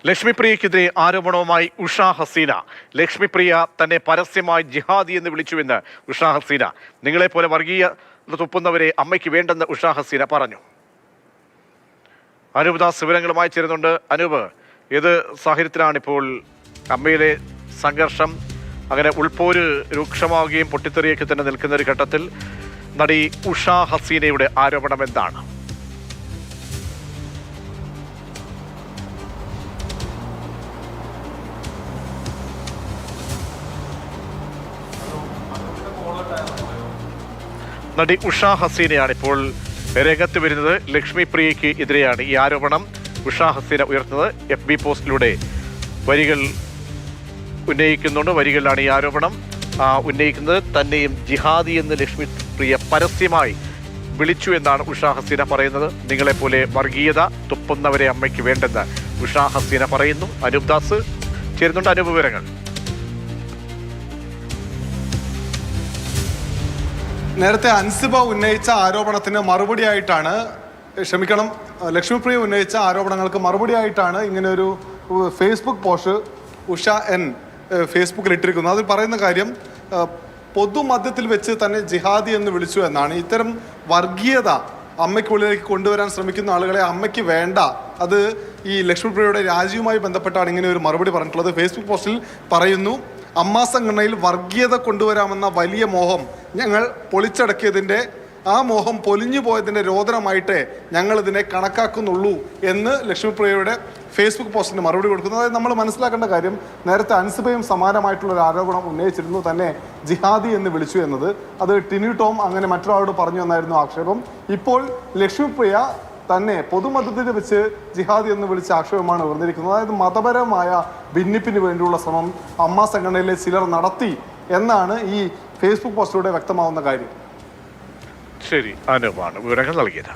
ലക്ഷ്മിപ്രിയക്കെതിരെ ആരോപണവുമായി ഉഷ ഹസീന. ലക്ഷ്മിപ്രിയ തന്നെ പരസ്യമായി ജിഹാദി എന്ന് വിളിച്ചുവെന്ന് ഉഷ ഹസീന. നിങ്ങളെപ്പോലെ വർഗീയ തുപ്പുന്നവരെ അമ്മയ്ക്ക് വേണ്ടെന്ന് ഉഷ ഹസീന പറഞ്ഞു. അനൂപ് ദാസ് വിവരങ്ങളുമായി ചേരുന്നുണ്ട്. അനൂപ്, ഏത് സാഹചര്യത്തിലാണ് ഇപ്പോൾ അമ്മയിലെ സംഘർഷം അങ്ങനെ ഉൾപ്പോര് രൂക്ഷമാവുകയും പൊട്ടിത്തെറിയൊക്കെ തന്നെ നിൽക്കുന്ന ഒരു ഘട്ടത്തിൽ നടി ഉഷ ഹസീനയുടെ ആരോപണം എന്താണ്? നടി ഉഷ ഹസീനയാണ് ഇപ്പോൾ രംഗത്ത് വരുന്നത്. ലക്ഷ്മിപ്രിയയ്ക്ക് എതിരെയാണ് ഈ ആരോപണം ഉഷ ഹസീന ഉയർത്തുന്നത്. FB പോസ്റ്റിലൂടെ വരികൾ ഉന്നയിക്കുന്നുണ്ട്. വരികളിലാണ് ഈ ആരോപണം ഉന്നയിക്കുന്നത്. തന്നെയും ജിഹാദി എന്ന് ലക്ഷ്മിപ്രിയ പരസ്യമായി വിളിച്ചു എന്നാണ് ഉഷ ഹസീന പറയുന്നത്. നിങ്ങളെപ്പോലെ വർഗീയത തുപ്പുന്നവരെ അമ്മയ്ക്ക് വേണ്ടെന്ന് ഉഷ ഹസീന പറയുന്നു. അനൂപ് ദാസ് ചേരുന്നുണ്ട്. അനൂപ്, വിവരങ്ങൾ. നേരത്തെ അൻസിബ ഉന്നയിച്ച ആരോപണത്തിന് മറുപടിയായിട്ടാണ്, ലക്ഷ്മിപ്രിയ ഉന്നയിച്ച ആരോപണങ്ങൾക്ക് മറുപടിയായിട്ടാണ് ഇങ്ങനെ ഒരു ഫേസ്ബുക്ക് പോസ്റ്റ് ഉഷ N ഫേസ്ബുക്കിൽ ഇട്ടിരിക്കുന്നത്. അതിൽ പറയുന്ന കാര്യം പൊതുമധ്യത്തിൽ വെച്ച് തന്നെ ജിഹാദി എന്ന് വിളിച്ചു എന്നാണ്. ഇത്തരം വർഗീയത അമ്മയ്ക്കുള്ളിലേക്ക് കൊണ്ടുവരാൻ ശ്രമിക്കുന്ന ആളുകളെ അമ്മയ്ക്ക് വേണ്ട. അത് ഈ ലക്ഷ്മിപ്രിയയുടെ രാജിയുമായി ബന്ധപ്പെട്ടാണ് ഇങ്ങനെ ഒരു മറുപടി പറഞ്ഞിട്ടുള്ളത്. ഫേസ്ബുക്ക് പോസ്റ്റിൽ പറയുന്നു, അമ്മാ സംഘടനയിൽ വർഗീയത കൊണ്ടുവരാമെന്ന വലിയ മോഹം ഞങ്ങൾ പൊളിച്ചടക്കിയതിൻ്റെ, ആ മോഹം പൊലിഞ്ഞു പോയതിൻ്റെ രോദനമായിട്ടേ ഞങ്ങൾ ഇതിനെ കണക്കാക്കുന്നുള്ളൂ എന്ന് ലക്ഷ്മിപ്രിയയുടെ ഫേസ്ബുക്ക് പോസ്റ്റിന് മറുപടി കൊടുക്കുന്നു. അതായത് നമ്മൾ മനസ്സിലാക്കേണ്ട കാര്യം, നേരത്തെ അൻസിബയും സമാനമായിട്ടുള്ള ഒരു ആരോപണം ഉന്നയിച്ചിരുന്നു, തന്നെ ജിഹാദി എന്ന് വിളിച്ചു എന്നത്. അത് ടിനി ടോം അങ്ങനെ മറ്റൊരാളോട് പറഞ്ഞു എന്നായിരുന്നു ആക്ഷേപം. ഇപ്പോൾ ലക്ഷ്മിപ്രിയ തന്നെ പൊതുമധ്യത്തിൽ വെച്ച് ജിഹാദി എന്ന് വിളിച്ച ആക്ഷേപമാണ് ഉയർന്നിരിക്കുന്നത്. അതായത് മതപരമായ ഭിന്നിപ്പിന് വേണ്ടിയുള്ള ശ്രമം അമ്മാ സംഘടനയിലെ ചിലർ നടത്തി എന്നാണ് ഈ ഫേസ്ബുക്ക് പോസ്റ്റിലൂടെ വ്യക്തമാവുന്ന കാര്യം. ശരി, അനുവാണ് വിവരങ്ങൾ നൽകിയത്.